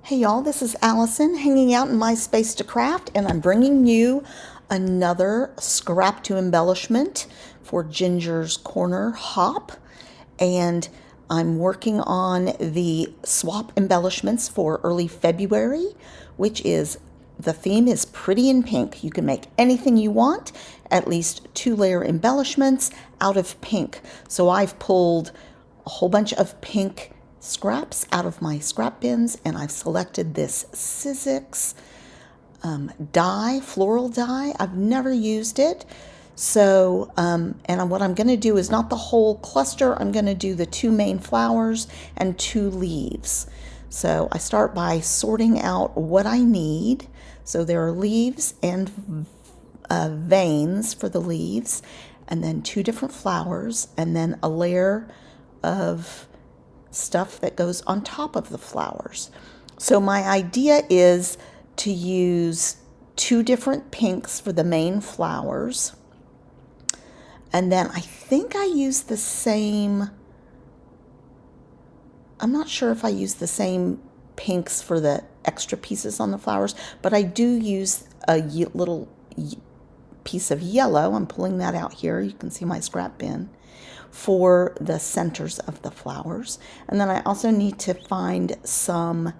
Hey y'all, this is Allison hanging out in my space to craft, and I'm bringing you another scrap to embellishment for Ginger's Corner Hop. And I'm working on the swap embellishments for early February, which is the theme is pretty in pink. You can make anything you want, at least 2-layer embellishments out of pink. So I've pulled a whole bunch of pink scraps out of my scrap bins, and I've selected this Sizzix die, floral die. I've never used it. So, and what I'm going to do is not the whole cluster. I'm going to do the 2 main flowers and 2 leaves. So I start by sorting out what I need. So there are leaves and veins for the leaves, and then 2 different flowers, and then a layer of stuff that goes on top of the flowers. So my idea is to use 2 different pinks for the main flowers. And then I think I use the same, I'm not sure if I use the same pinks for the extra pieces on the flowers, but I do use a little piece of yellow. I'm pulling that out here. You can see my scrap bin for the centers of the flowers. And then I also need to find some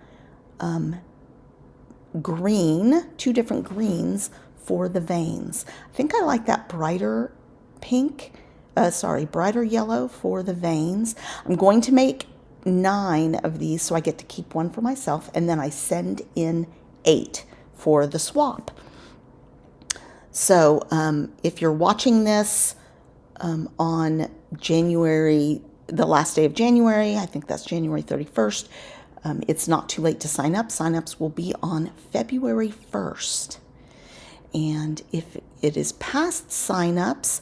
green, 2 different greens for the veins. I think I like that brighter pink, brighter yellow for the veins. I'm going to make 9 of these, so I get to keep 1 for myself, and then I send in 8 for the swap. So if you're watching this on January, the last day of January, I think that's January 31st, it's not too late to sign up. Sign-ups will be on February 1st. And if it is past sign-ups,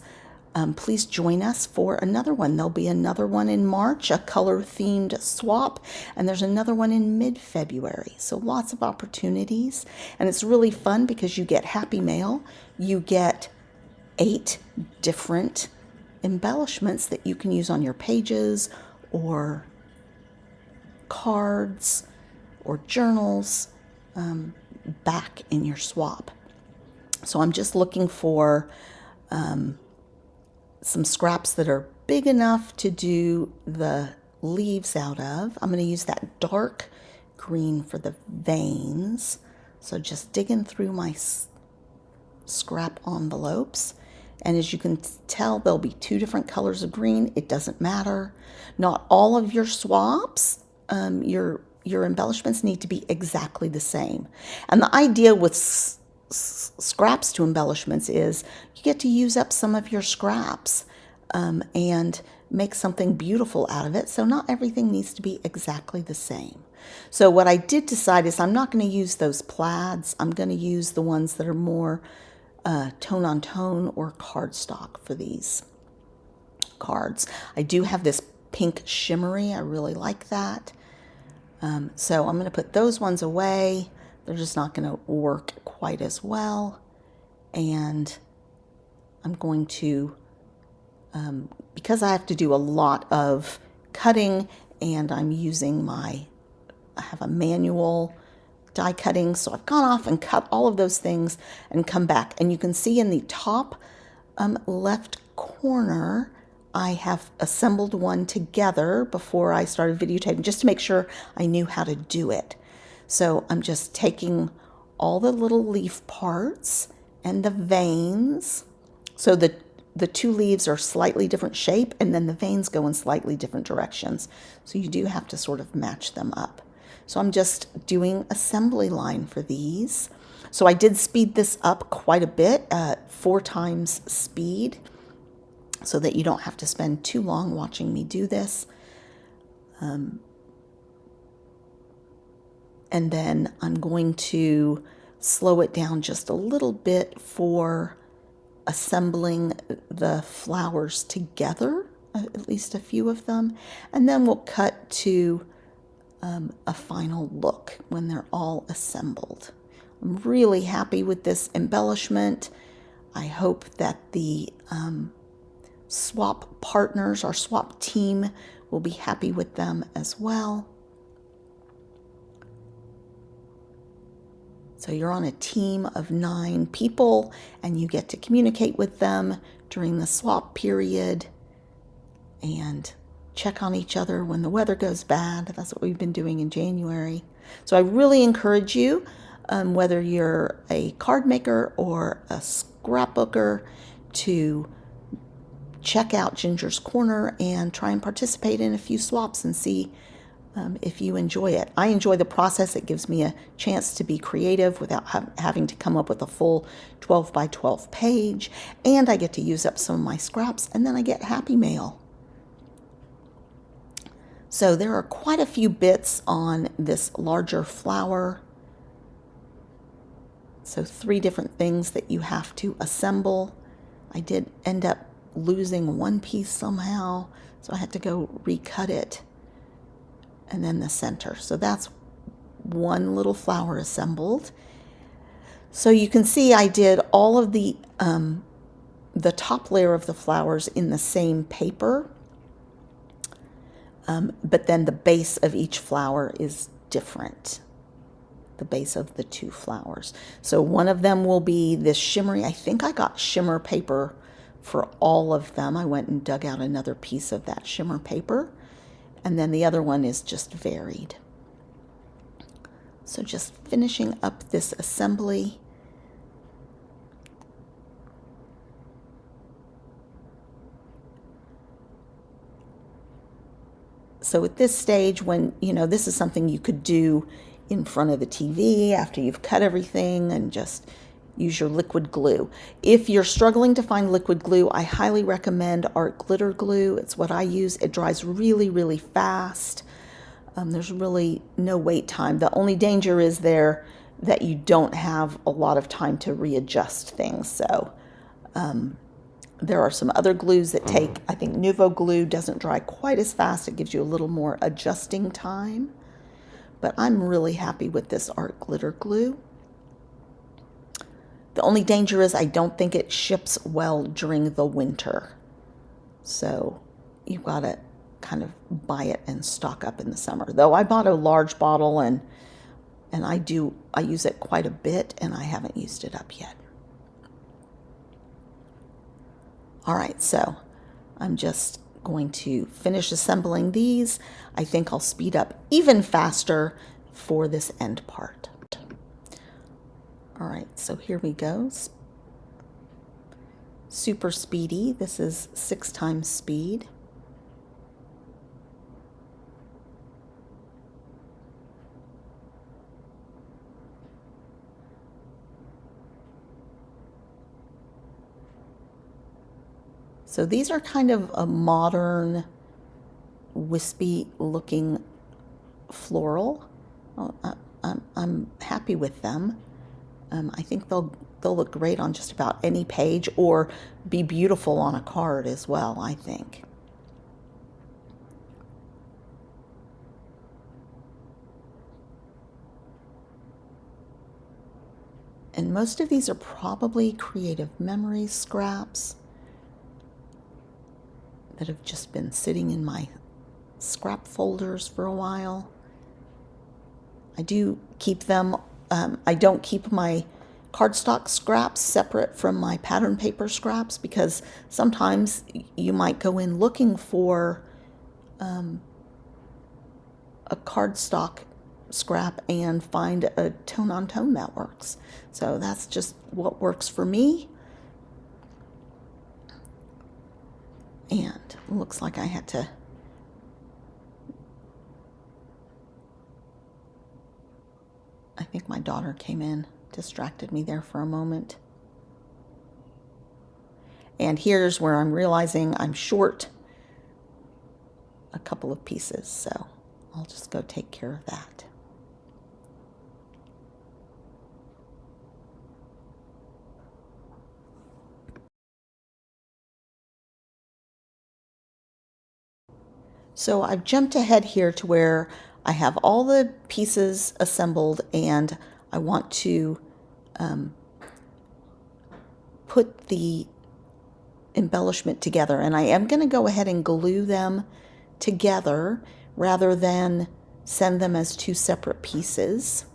please join us for another one. There'll be another one in March, a color-themed swap, and there's another one in mid-February. So lots of opportunities, and it's really fun because you get happy mail. You get 8 different embellishments that you can use on your pages or cards or journals back in your swap. So I'm just looking for some scraps that are big enough to do the leaves out of. I'm going to use that dark green for the veins. So just digging through my scrap envelopes. And as you can tell, there'll be 2 different colors of green. It doesn't matter. Not all of your swaps, your embellishments need to be exactly the same. And the idea with scraps to embellishments is you get to use up some of your scraps and make something beautiful out of it. So not everything needs to be exactly the same. So what I did decide is I'm not going to use those plaids. I'm going to use the ones that are more tone on tone or cardstock for these cards. I do have this pink shimmery. I really like that. So I'm going to put those ones away. They're just not going to work quite as well. And I'm going to, because I have to do a lot of cutting and I'm using I have a manual die cutting, so I've gone off and cut all of those things and come back. And you can see in the top left corner, I have assembled one together before I started videotaping, just to make sure I knew how to do it. So I'm just taking all the little leaf parts and the veins. So the 2 leaves are slightly different shape, and then the veins go in slightly different directions. So you do have to sort of match them up. So I'm just doing assembly line for these. So I did speed this up quite a bit, 4 times speed, so that you don't have to spend too long watching me do this. And then I'm going to slow it down just a little bit for assembling the flowers together, at least a few of them. And then we'll cut to a final look when they're all assembled. I'm really happy with this embellishment. I hope that the swap partners, our swap team, will be happy with them as well. So you're on a team of 9 people and you get to communicate with them during the swap period and check on each other when the weather goes bad. That's what we've been doing in January. So I really encourage you, whether you're a card maker or a scrapbooker, to check out Ginger's Corner and try and participate in a few swaps and see if you enjoy it. I enjoy the process. It gives me a chance to be creative without having to come up with a full 12 by 12 page, and I get to use up some of my scraps, and then I get happy mail. So there are quite a few bits on this larger flower. So 3 different things that you have to assemble. I did end up losing one piece somehow, so I had to go recut it. And then the center. So that's one little flower assembled. So you can see I did all of the top layer of the flowers in the same paper, but then the base of each flower is different. The base of the 2 flowers. So one of them will be this shimmery. I think I got shimmer paper for all of them. I went and dug out another piece of that shimmer paper. And then the other one is just varied. So just finishing up this assembly. So at this stage, when, this is something you could do in front of the TV after you've cut everything, and just use your liquid glue. If you're struggling to find liquid glue, I highly recommend art glitter glue. It's what I use. It dries really, really fast. There's really no wait time. The only danger is there that you don't have a lot of time to readjust things. So there are some other glues that take, I think Nuvo glue doesn't dry quite as fast. It gives you a little more adjusting time. But I'm really happy with this art glitter glue. The only danger is I don't think it ships well during the winter. So you've got to kind of buy it and stock up in the summer. Though I bought a large bottle and I use it quite a bit, and I haven't used it up yet. All right, so I'm just going to finish assembling these. I think I'll speed up even faster for this end part. All right, so here we go. Super speedy. This is 6 times speed. So these are kind of a modern, wispy looking floral. I'm happy with them. I think they'll look great on just about any page, or be beautiful on a card as well, I think. And most of these are probably Creative Memories scraps that have just been sitting in my scrap folders for a while. I do keep them. I don't keep my cardstock scraps separate from my pattern paper scraps, because sometimes you might go in looking for a cardstock scrap and find a tone-on-tone that works. So that's just what works for me. And it looks like I had to I think my daughter came in, distracted me there for a moment. And here's where I'm realizing I'm short a couple of pieces, so I'll just go take care of that. So I've jumped ahead here to where I have all the pieces assembled, and I want to put the embellishment together. And I am going to go ahead and glue them together rather than send them as 2 separate pieces.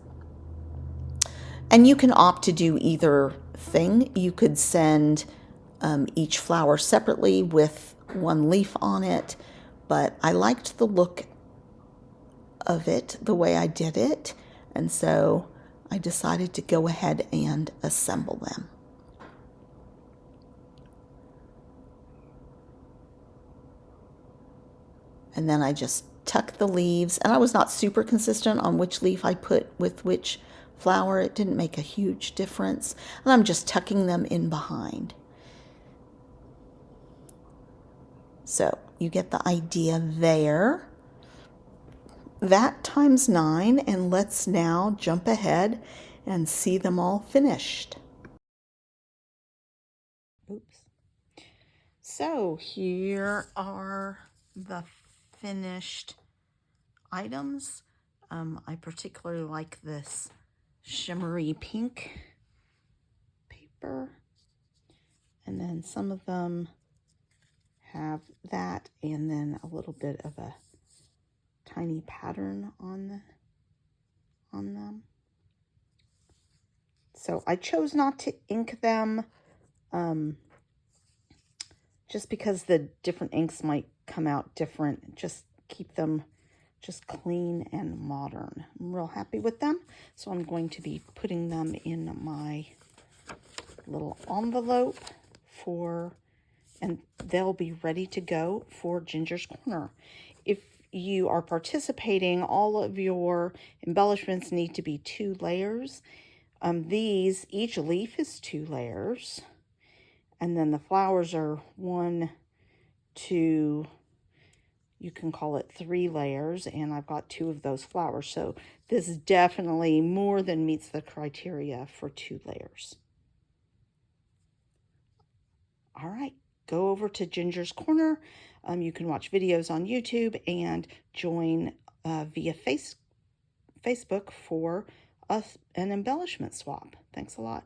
And you can opt to do either thing. You could send each flower separately with one leaf on it, but I liked the look of it the way I did it, and so I decided to go ahead and assemble them. And then I just tuck the leaves, and I was not super consistent on which leaf I put with which flower. It didn't make a huge difference, and I'm just tucking them in behind. So you get the idea there. That times 9, and let's now jump ahead and see them all finished. Oops. So here are the finished items. I particularly like this shimmery pink paper, and then some of them have that and then a little bit of a tiny pattern on them. So I chose not to ink them just because the different inks might come out different. Just keep them just clean and modern. I'm real happy with them. So I'm going to be putting them in my little envelope and they'll be ready to go for Ginger's Corner. If you are participating, all of your embellishments need to be 2 layers. Each leaf is 2 layers. And then the flowers are 1, 2, you can call it 3 layers, and I've got 2 of those flowers. So this definitely more than meets the criteria for 2 layers. All right, go over to Ginger's Corner. You can watch videos on YouTube and join via Facebook for an embellishment swap. Thanks a lot.